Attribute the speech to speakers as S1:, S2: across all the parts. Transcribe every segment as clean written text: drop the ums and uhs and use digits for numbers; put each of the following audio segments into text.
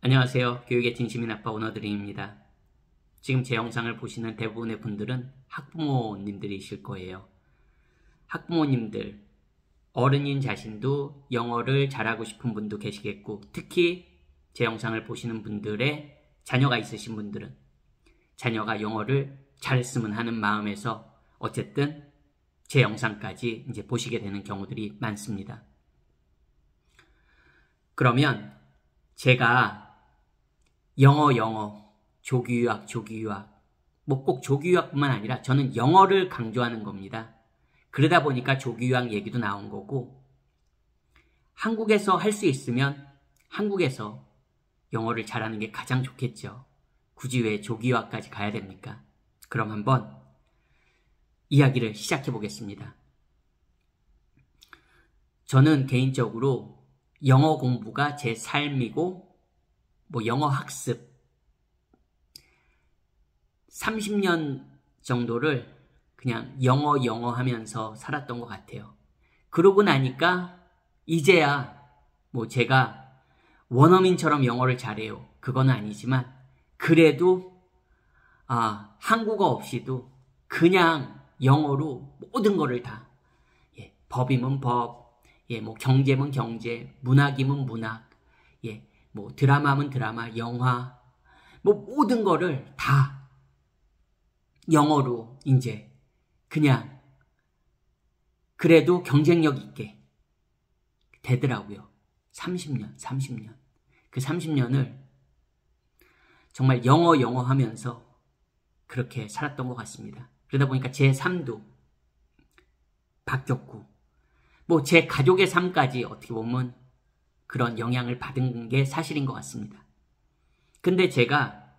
S1: 안녕하세요. 교육의 진심인 아빠 오너드림입니다. 지금 제 영상을 보시는 대부분의 분들은 학부모님들이실 거예요. 학부모님들, 어른인 자신도 영어를 잘하고 싶은 분도 계시겠고, 특히 제 영상을 보시는 분들의 자녀가 있으신 분들은 자녀가 영어를 잘했으면 하는 마음에서 어쨌든 제 영상까지 이제 보시게 되는 경우들이 많습니다. 그러면 제가 영어, 조기유학, 뭐 꼭 조기유학뿐만 아니라 저는 영어를 강조하는 겁니다. 그러다 보니까 조기유학 얘기도 나온 거고, 한국에서 할 수 있으면 한국에서 영어를 잘하는 게 가장 좋겠죠. 굳이 왜 조기유학까지 가야 됩니까? 그럼 한번 이야기를 시작해 보겠습니다. 저는 개인적으로 영어 공부가 제 삶이고, 영어 학습 30년 정도를 그냥 영어 하면서 살았던 것 같아요. 그러고 나니까 이제야 제가 원어민처럼 영어를 잘해요. 그건 아니지만 그래도 한국어 없이도 그냥 영어로 모든 거를 다, 법이면 법, 경제면 경제, 문학이면 문학, 드라마면 드라마, 영화, 모든 거를 다 영어로 이제 그냥 그래도 경쟁력 있게 되더라고요. 30년. 그 30년을 정말 영어 하면서 그렇게 살았던 것 같습니다. 그러다 보니까 제 삶도 바뀌었고, 제 가족의 삶까지 어떻게 보면 그런 영향을 받은 게 사실인 것 같습니다. 근데 제가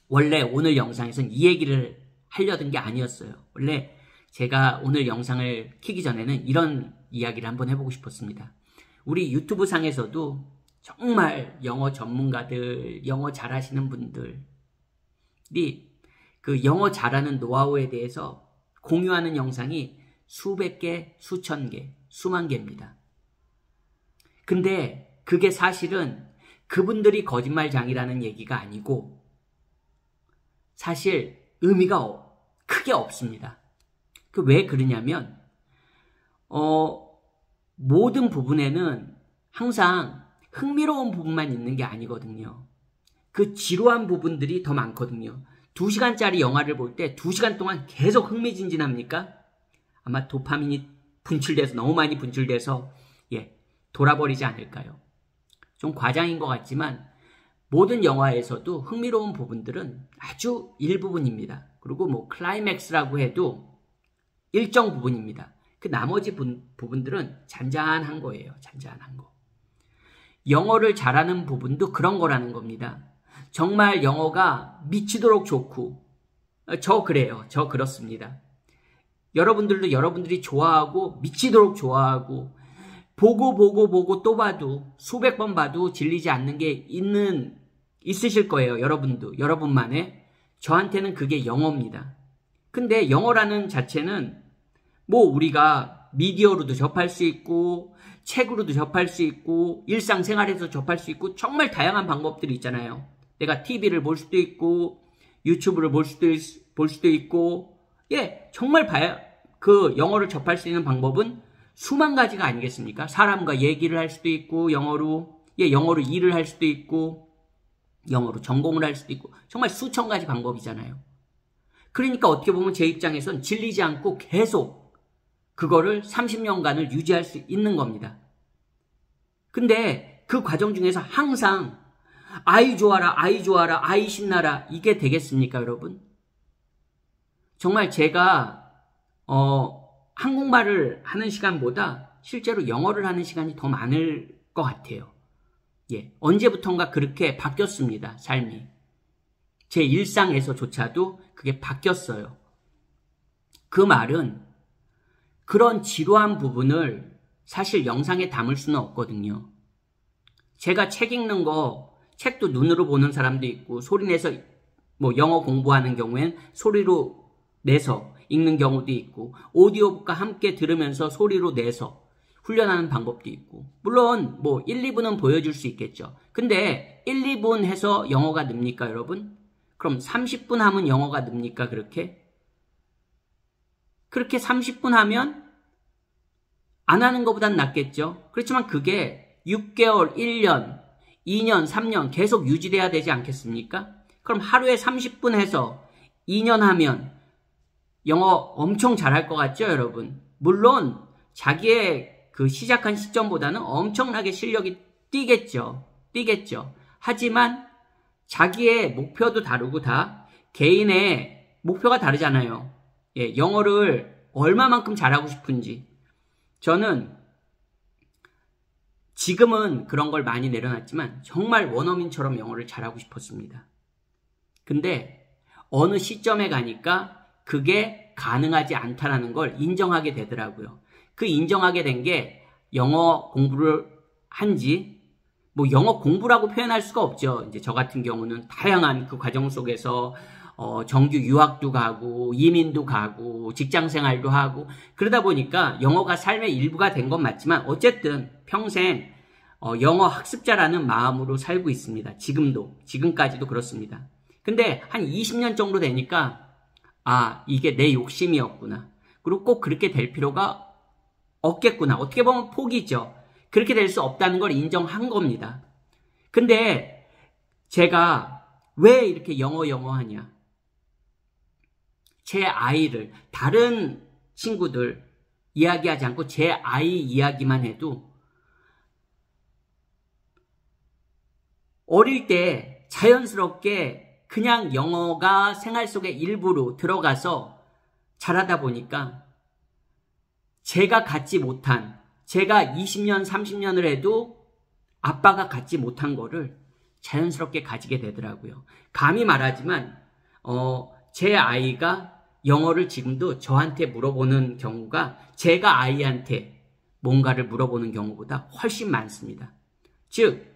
S1: 원래 오늘 영상에서는 이 얘기를 하려던 게 아니었어요. 원래 제가 오늘 영상을 켜기 전에는 이런 이야기를 한번 해보고 싶었습니다. 우리 유튜브 상에서도 정말 영어 전문가들, 영어 잘하시는 분들이 그 영어 잘하는 노하우에 대해서 공유하는 영상이 수백 개, 수천 개, 수만 개입니다. 근데 그게 사실은 그분들이 거짓말장이라는 얘기가 아니고 사실 의미가 크게 없습니다. 왜 그러냐면 모든 부분에는 항상 흥미로운 부분만 있는 게 아니거든요. 그 지루한 부분들이 더 많거든요. 2시간짜리 영화를 볼 때 2시간 동안 계속 흥미진진합니까? 아마 도파민이 분출돼서 너무 많이 분출돼서 돌아버리지 않을까요? 좀 과장인 것 같지만 모든 영화에서도 흥미로운 부분들은 아주 일부분입니다. 그리고 클라이맥스라고 해도 일정 부분입니다. 그 나머지 부분들은 잔잔한 거예요. 잔잔한 거. 영어를 잘하는 부분도 그런 거라는 겁니다. 정말 영어가 미치도록 좋고, 저 그래요. 저 그렇습니다. 여러분들도 여러분들이 좋아하고 미치도록 좋아하고 보고 또 봐도 수백 번 봐도 질리지 않는 게 있으실 거예요. 여러분도 여러분만의. 저한테는 그게 영어입니다. 근데 영어라는 자체는 우리가 미디어로도 접할 수 있고 책으로도 접할 수 있고 일상생활에서 접할 수 있고 정말 다양한 방법들이 있잖아요. 내가 TV를 볼 수도 있고 유튜브를 볼 수도 있고 정말 그 영어를 접할 수 있는 방법은 수만 가지가 아니겠습니까? 사람과 얘기를 할 수도 있고 영어로 일을 할 수도 있고 영어로 전공을 할 수도 있고 정말 수천 가지 방법이잖아요. 그러니까 어떻게 보면 제 입장에선 질리지 않고 계속 그거를 30년간을 유지할 수 있는 겁니다. 근데 그 과정 중에서 항상 아이 좋아라, 아이 신나라 이게 되겠습니까, 여러분? 정말 제가 한국말을 하는 시간보다 실제로 영어를 하는 시간이 더 많을 것 같아요. 언제부턴가 그렇게 바뀌었습니다, 삶이. 제 일상에서조차도 그게 바뀌었어요. 그 말은 그런 지루한 부분을 사실 영상에 담을 수는 없거든요. 제가 책 읽는 거, 책도 눈으로 보는 사람도 있고 소리 내서 영어 공부하는 경우엔 소리로 내서 읽는 경우도 있고 오디오북과 함께 들으면서 소리로 내서 훈련하는 방법도 있고. 물론 뭐 1, 2분은 보여줄 수 있겠죠. 근데 1, 2분 해서 영어가 늡니까 여러분? 그럼 30분 하면 영어가 늡니까 그렇게? 그렇게 30분 하면 안 하는 것보단 낫겠죠. 그렇지만 그게 6개월, 1년, 2년, 3년 계속 유지돼야 되지 않겠습니까? 그럼 하루에 30분 해서 2년 하면 영어 엄청 잘할 것 같죠, 여러분? 물론 자기의 그 시작한 시점보다는 엄청나게 실력이 뛰겠죠. 하지만 자기의 목표도 다르고 다 개인의 목표가 다르잖아요. 예, 영어를 얼마만큼 잘하고 싶은지. 저는 지금은 그런 걸 많이 내려놨지만 정말 원어민처럼 영어를 잘하고 싶었습니다. 근데 어느 시점에 가니까 그게 가능하지 않다라는 걸 인정하게 되더라고요. 그 인정하게 된 게 영어 공부를 한지 뭐 영어 공부라고 표현할 수가 없죠. 이제 저 같은 경우는 다양한 그 과정 속에서 정규 유학도 가고 이민도 가고 직장생활도 하고 그러다 보니까 영어가 삶의 일부가 된 건 맞지만 어쨌든 평생 영어 학습자라는 마음으로 살고 있습니다. 지금까지도 그렇습니다. 근데 한 20년 정도 되니까 아, 이게 내 욕심이었구나. 그리고 꼭 그렇게 될 필요가 없겠구나. 어떻게 보면 포기죠. 그렇게 될 수 없다는 걸 인정한 겁니다. 근데 제가 왜 이렇게 영어 하냐? 제 아이를 다른 친구들 이야기하지 않고 제 아이 이야기만 해도 어릴 때 자연스럽게 그냥 영어가 생활 속의 일부로 들어가서 자라다 보니까 제가 갖지 못한, 제가 20년, 30년을 해도 아빠가 갖지 못한 거를 자연스럽게 가지게 되더라고요. 감히 말하지만 제 아이가 영어를 지금도 저한테 물어보는 경우가 제가 아이한테 뭔가를 물어보는 경우보다 훨씬 많습니다. 즉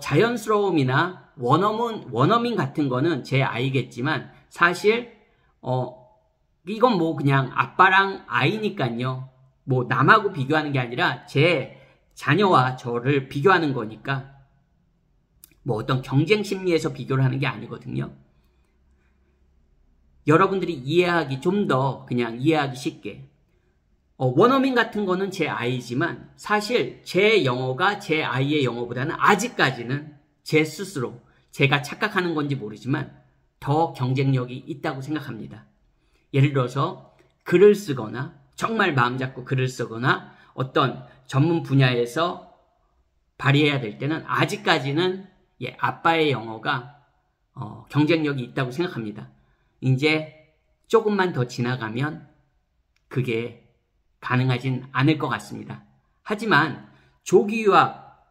S1: 자연스러움이나 원어민 같은 거는 제 아이겠지만 사실 이건 뭐 그냥 아빠랑 아이니까요. 뭐 남하고 비교하는 게 아니라 제 자녀와 저를 비교하는 거니까 뭐 어떤 경쟁 심리에서 비교를 하는 게 아니거든요. 여러분들이 이해하기 좀 더 그냥 이해하기 쉽게 원어민 같은 거는 제 아이지만 사실 제 영어가 제 아이의 영어보다는 아직까지는 제 스스로 제가 착각하는 건지 모르지만 더 경쟁력이 있다고 생각합니다. 예를 들어서 글을 쓰거나 정말 마음 잡고 글을 쓰거나 어떤 전문 분야에서 발휘해야 될 때는 아직까지는 아빠의 영어가 경쟁력이 있다고 생각합니다. 이제 조금만 더 지나가면 그게 가능하진 않을 것 같습니다. 하지만 조기유학,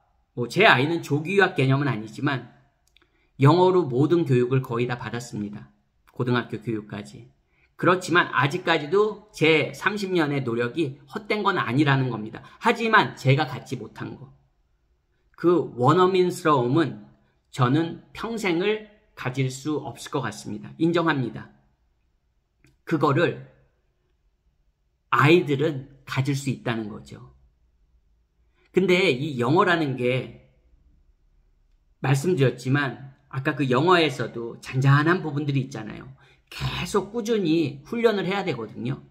S1: 제 아이는 조기유학 개념은 아니지만 영어로 모든 교육을 거의 다 받았습니다. 고등학교 교육까지. 그렇지만 아직까지도 제 30년의 노력이 헛된 건 아니라는 겁니다. 하지만 제가 갖지 못한 거. 그 원어민스러움은 저는 평생을 가질 수 없을 것 같습니다. 인정합니다. 그거를 아이들은 가질 수 있다는 거죠. 근데 이 영어라는 게 말씀드렸지만 아까 그 영어에서도 잔잔한 부분들이 있잖아요. 계속 꾸준히 훈련을 해야 되거든요.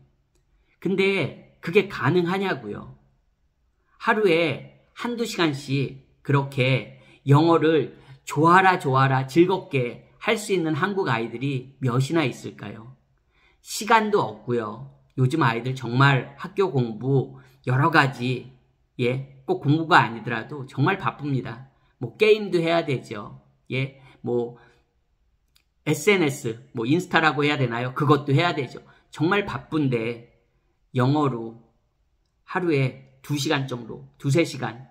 S1: 근데 그게 가능하냐고요. 하루에 한두 시간씩 그렇게 영어를 좋아라 즐겁게 할 수 있는 한국 아이들이 몇이나 있을까요? 시간도 없고요. 요즘 아이들 정말 학교 공부 여러 가지 꼭 공부가 아니더라도 정말 바쁩니다. 뭐 게임도 해야 되죠. 뭐 SNS, 뭐 인스타라고 해야 되나요? 그것도 해야 되죠. 정말 바쁜데 영어로 하루에 2시간 정도, 2-3시간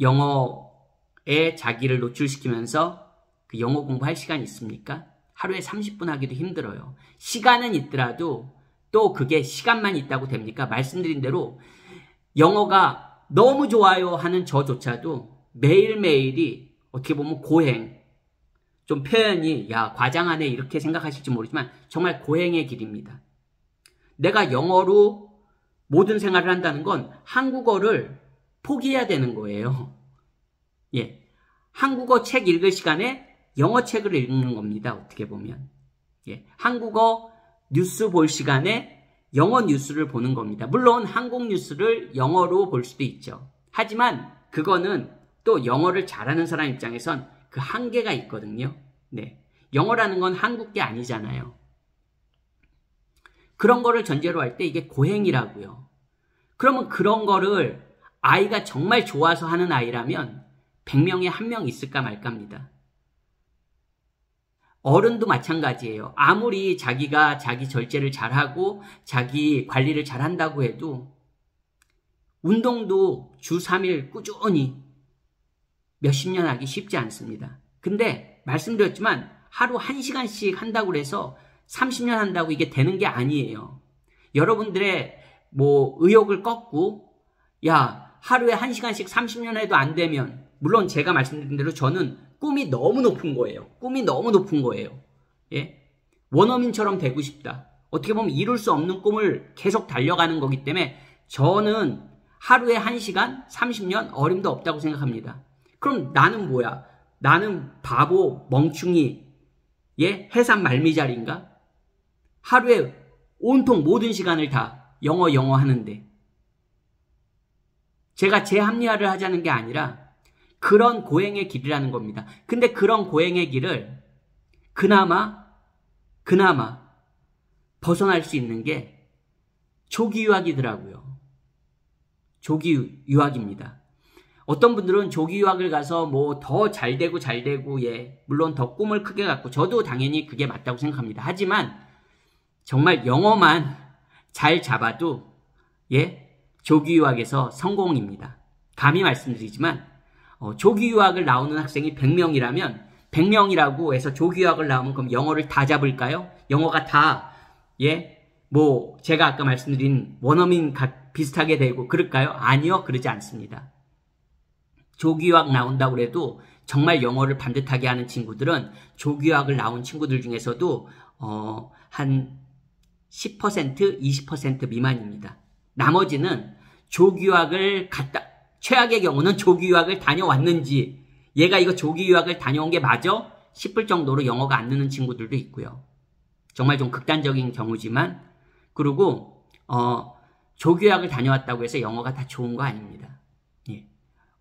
S1: 영어에 자기를 노출시키면서 그 영어 공부할 시간이 있습니까? 하루에 30분 하기도 힘들어요. 시간은 있더라도 또 그게 시간만 있다고 됩니까? 말씀드린 대로 영어가 너무 좋아요 하는 저조차도 매일매일이 어떻게 보면 고행, 좀 표현이 과장하네 이렇게 생각하실지 모르지만 정말 고행의 길입니다. 내가 영어로 모든 생활을 한다는 건 한국어를 포기해야 되는 거예요. 예. 한국어 책 읽을 시간에 영어 책을 읽는 겁니다. 어떻게 보면. 예. 한국어 뉴스 볼 시간에 영어 뉴스를 보는 겁니다. 물론 한국 뉴스를 영어로 볼 수도 있죠. 하지만 그거는 또 영어를 잘하는 사람 입장에선 그 한계가 있거든요. 네. 영어라는 건 한국 게 아니잖아요. 그런 거를 전제로 할 때 이게 고행이라고요. 그러면 그런 거를 아이가 정말 좋아서 하는 아이라면 100명에 1명 있을까 말까입니다. 어른도 마찬가지예요. 아무리 자기가 자기 절제를 잘하고 자기 관리를 잘한다고 해도 운동도 주 3일 꾸준히 몇십 년 하기 쉽지 않습니다. 근데 말씀드렸지만 하루 1시간씩 한다고 해서 30년 한다고 이게 되는 게 아니에요. 여러분들의 의욕을 꺾고 야 하루에 1시간씩 30년 해도 안 되면 물론 제가 말씀드린 대로 저는 꿈이 너무 높은 거예요. 꿈이 너무 높은 거예요. 예? 원어민처럼 되고 싶다. 어떻게 보면 이룰 수 없는 꿈을 계속 달려가는 거기 때문에 저는 하루에 1시간 30년 어림도 없다고 생각합니다. 그럼 나는 뭐야? 나는 바보, 멍충이, 예? 해산 말미잘인가? 하루에 온통 모든 시간을 다 영어 하는데 제가 재합리화를 하자는 게 아니라 그런 고행의 길이라는 겁니다. 근데 그런 고행의 길을 그나마 벗어날 수 있는 게 조기 유학이더라고요. 조기 유학입니다. 어떤 분들은 조기 유학을 가서 더 잘 되고 예, 물론 더 꿈을 크게 갖고 저도 당연히 그게 맞다고 생각합니다. 하지만 정말 영어만 잘 잡아도 예, 조기 유학에서 성공입니다. 감히 말씀드리지만 조기 유학을 나오는 학생이 100명이라면 100명이라고 해서 조기 유학을 나오면 그럼 영어를 다 잡을까요? 영어가 다 예, 제가 아까 말씀드린 원어민 비슷하게 되고 그럴까요? 아니요, 그러지 않습니다. 조기 유학 나온다고 해도 정말 영어를 반듯하게 하는 친구들은 조기 유학을 나온 친구들 중에서도 한 10%, 20% 미만입니다. 나머지는 조기 유학을 최악의 경우는 조기 유학을 다녀왔는지 얘가 이거 조기 유학을 다녀온 게 맞아? 싶을 정도로 영어가 안 느는 친구들도 있고요. 정말 좀 극단적인 경우지만 그리고 조기 유학을 다녀왔다고 해서 영어가 다 좋은 거 아닙니다. 예.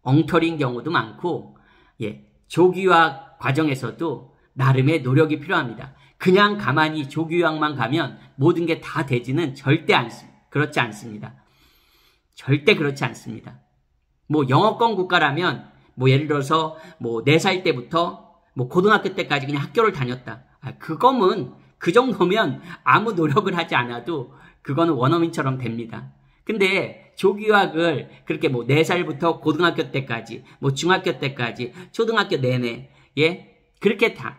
S1: 엉터리인 경우도 많고 예. 조기 유학 과정에서도 나름의 노력이 필요합니다. 그냥 가만히 조기 유학만 가면 모든 게 다 되지는 그렇지 않습니다. 절대 그렇지 않습니다. 영어권 국가라면 예를 들어서 4살 때부터 고등학교 때까지 그냥 학교를 다녔다. 그 정도면 아무 노력을 하지 않아도 그거는 원어민처럼 됩니다. 근데 조기 유학을 그렇게 4살부터 고등학교 때까지, 중학교 때까지, 초등학교 내내, 예? 그렇게 다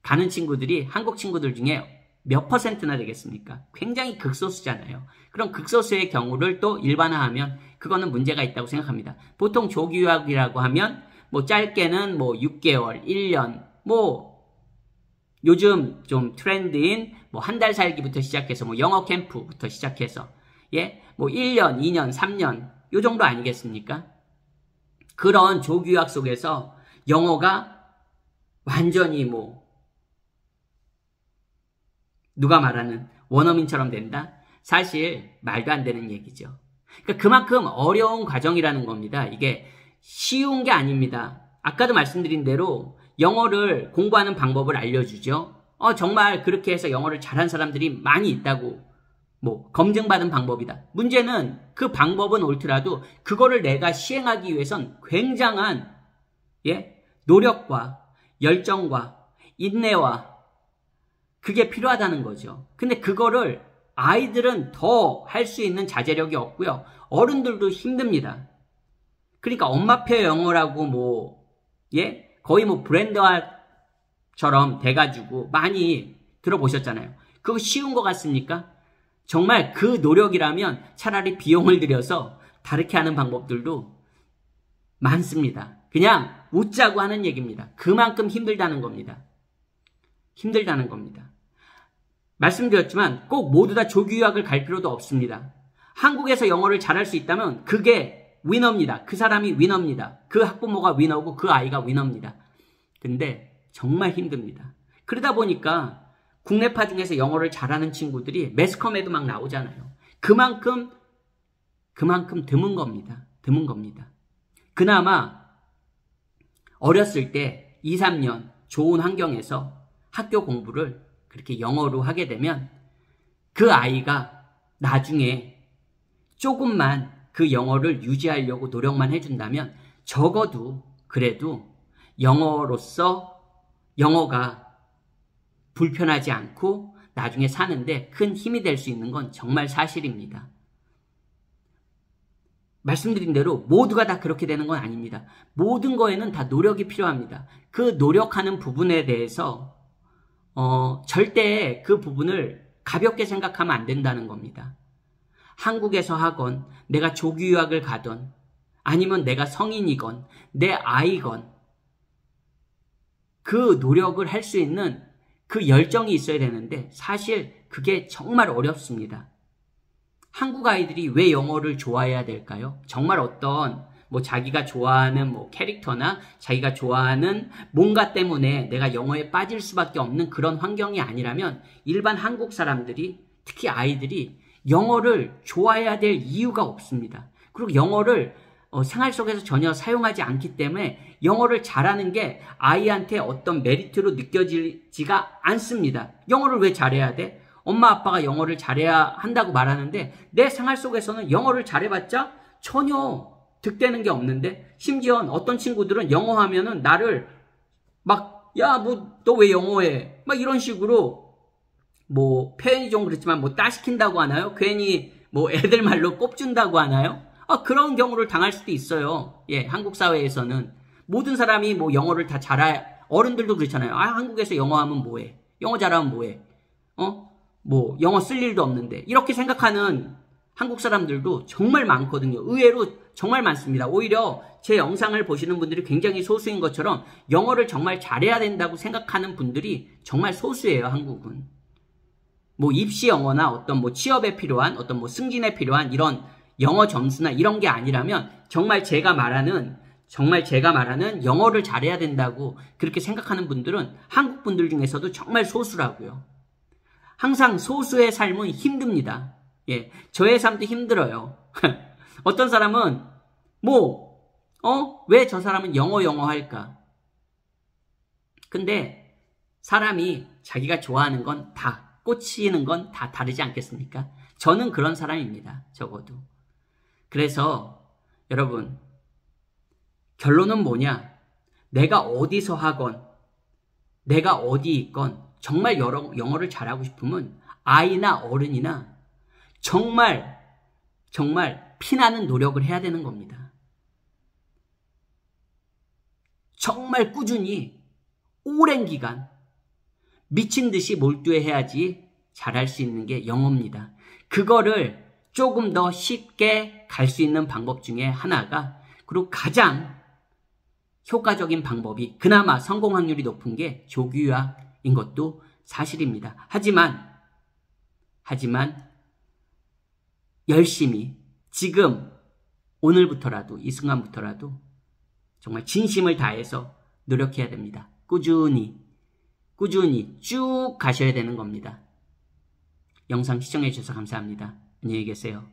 S1: 가는 친구들이 한국 친구들 중에 몇 %나 되겠습니까? 굉장히 극소수잖아요. 그럼 극소수의 경우를 또 일반화하면 그거는 문제가 있다고 생각합니다. 보통 조기 유학이라고 하면 짧게는 6개월, 1년, 요즘 좀 트렌드인 한 달 살기부터 시작해서 영어 캠프부터 시작해서 예? 1년, 2년, 3년 요 정도 아니겠습니까? 그런 조기 유학 속에서 영어가 완전히 누가 말하는 원어민처럼 된다? 사실 말도 안 되는 얘기죠. 그러니까 그만큼 어려운 과정이라는 겁니다. 이게 쉬운 게 아닙니다. 아까도 말씀드린 대로 영어를 공부하는 방법을 알려주죠. 정말 그렇게 해서 영어를 잘한 사람들이 많이 있다고 검증받은 방법이다. 문제는 그 방법은 옳더라도 그거를 내가 시행하기 위해선 굉장한 예? 노력과 열정과 인내와 그게 필요하다는 거죠. 근데 그거를 아이들은 더 할 수 있는 자제력이 없고요. 어른들도 힘듭니다. 그러니까 엄마표 영어라고 예? 거의 브랜드화처럼 돼가지고 많이 들어보셨잖아요. 그거 쉬운 것 같습니까? 정말 그 노력이라면 차라리 비용을 들여서 다르게 하는 방법들도 많습니다. 그냥 웃자고 하는 얘기입니다. 그만큼 힘들다는 겁니다. 말씀드렸지만 꼭 모두 다 조기 유학을 갈 필요도 없습니다. 한국에서 영어를 잘할 수 있다면 그게 위너입니다. 그 사람이 위너입니다. 그 학부모가 위너고 그 아이가 위너입니다. 근데 정말 힘듭니다. 그러다 보니까 국내파 중에서 영어를 잘하는 친구들이 매스컴에도 막 나오잖아요. 그만큼 드문 겁니다. 드문 겁니다. 그나마 어렸을 때 2, 3년 좋은 환경에서 학교 공부를 그렇게 영어로 하게 되면 그 아이가 나중에 조금만 그 영어를 유지하려고 노력만 해준다면 적어도 그래도 영어로서 영어가 불편하지 않고 나중에 사는데 큰 힘이 될 수 있는 건 정말 사실입니다. 말씀드린 대로 모두가 다 그렇게 되는 건 아닙니다. 모든 거에는 다 노력이 필요합니다. 그 노력하는 부분에 대해서 절대 그 부분을 가볍게 생각하면 안 된다는 겁니다. 한국에서 하건 내가 조기 유학을 가던 아니면 내가 성인이건 내 아이건 그 노력을 할 수 있는 그 열정이 있어야 되는데 사실 그게 정말 어렵습니다. 한국 아이들이 왜 영어를 좋아해야 될까요? 정말 어떤 자기가 좋아하는 캐릭터나 자기가 좋아하는 뭔가 때문에 내가 영어에 빠질 수밖에 없는 그런 환경이 아니라면 일반 한국 사람들이 특히 아이들이 영어를 좋아해야 될 이유가 없습니다. 그리고 영어를 생활 속에서 전혀 사용하지 않기 때문에 영어를 잘하는 게 아이한테 어떤 메리트로 느껴지지가 않습니다. 영어를 왜 잘해야 돼? 엄마 아빠가 영어를 잘해야 한다고 말하는데 내 생활 속에서는 영어를 잘해봤자 전혀 득되는 게 없는데 심지어 어떤 친구들은 영어 하면은 나를 막 야 너 왜 영어해? 막 이런 식으로 표현이 좀 그렇지만 따시킨다고 하나요? 괜히 애들 말로 꼽준다고 하나요? 그런 경우를 당할 수도 있어요. 예, 한국 사회에서는 모든 사람이 영어를 다 어른들도 그렇잖아요. 한국에서 영어 하면 뭐해? 영어 잘하면 뭐해? 영어 쓸 일도 없는데 이렇게 생각하는 한국 사람들도 정말 많거든요. 의외로 정말 많습니다. 오히려 제 영상을 보시는 분들이 굉장히 소수인 것처럼 영어를 정말 잘해야 된다고 생각하는 분들이 정말 소수예요. 한국은. 입시 영어나 어떤 취업에 필요한 어떤 승진에 필요한 이런 영어 점수나 이런 게 아니라면 정말 제가 말하는 영어를 잘해야 된다고 그렇게 생각하는 분들은 한국 분들 중에서도 정말 소수라고요. 항상 소수의 삶은 힘듭니다. 예, 저의 삶도 힘들어요. 어떤 사람은 왜 저 사람은 영어 할까? 근데 사람이 자기가 좋아하는 건 다, 꽂히는 건 다 다르지 않겠습니까? 저는 그런 사람입니다. 적어도. 그래서 여러분 결론은 뭐냐? 내가 어디서 하건 내가 어디 있건 정말 영어를 잘하고 싶으면 아이나 어른이나 정말 피나는 노력을 해야 되는 겁니다. 정말 꾸준히 오랜 기간 미친 듯이 몰두해야지 잘할 수 있는 게 영어입니다. 그거를 조금 더 쉽게 갈 수 있는 방법 중에 하나가 그리고 가장 효과적인 방법이 그나마 성공 확률이 높은 게 조기 유학인 것도 사실입니다. 하지만 열심히 지금 오늘부터라도 이 순간부터라도 정말 진심을 다해서 노력해야 됩니다. 꾸준히 쭉 가셔야 되는 겁니다. 영상 시청해 주셔서 감사합니다. 안녕히 계세요.